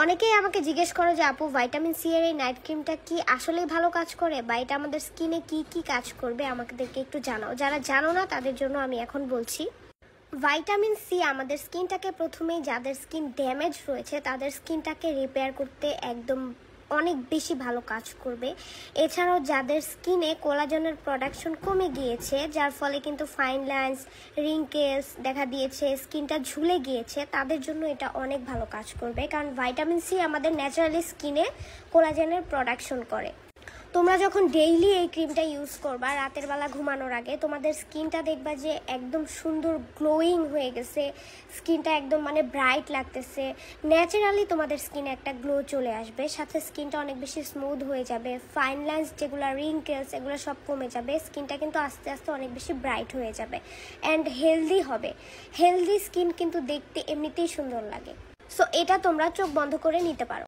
অনেকেই আমাকে জিজ্ঞেস করো যে আপু ভিটামিন সি এর এই নাইট ক্রিমটা কি আসলেই ভালো কাজ করে বা এটা আমাদের স্কিনে কি কি কাজ করবে আমাদেরকে একটু জানাও। যারা জানো না তাদের জন্য আমি এখন বলছি। ভিটামিন সি আমাদের স্কিনটাকে প্রথমেই, যাদের স্কিন ড্যামেজ রয়েছে তাদের স্কিনটাকে রিপেয়ার করতে একদম অনেক বেশি ভালো কাজ করবে। এছাড়াও যাদের স্কিনে কোলাজেনের প্রোডাকশন কমে গিয়েছে, যার ফলে কিন্তু ফাইন লাইন্স, রিঙ্কেলস দেখা দিয়েছে, স্কিনটা ঝুলে গিয়েছে, তাদের জন্য এটা অনেক ভালো কাজ করবে। কারণ ভিটামিন সি আমাদের ন্যাচারালি স্কিনে কোলাজেনের প্রোডাকশন করে। তোমরা যখন ডেইলি এই ক্রিমটা ইউজ করবা রাতের বেলা ঘুমানোর আগে, তোমাদের স্কিনটা দেখবা যে একদম সুন্দর গ্লোয়িং হয়ে গেছে, স্কিনটা একদম মানে ব্রাইট লাগতেছে। ন্যাচারালি তোমাদের স্কিনে একটা গ্লো চলে আসবে, সাথে স্কিনটা অনেক বেশি স্মুথ হয়ে যাবে, ফাইন লাইন্স যেগুলো, রিঙ্কেলস, এগুলো সব কমে যাবে। স্কিনটা কিন্তু আস্তে আস্তে অনেক বেশি ব্রাইট হয়ে যাবে অ্যান্ড হেলদি হবে। হেলদি স্কিন কিন্তু দেখতে এমনিতেই সুন্দর লাগে। সো এটা তোমরা চোখ বন্ধ করে নিতে পারো।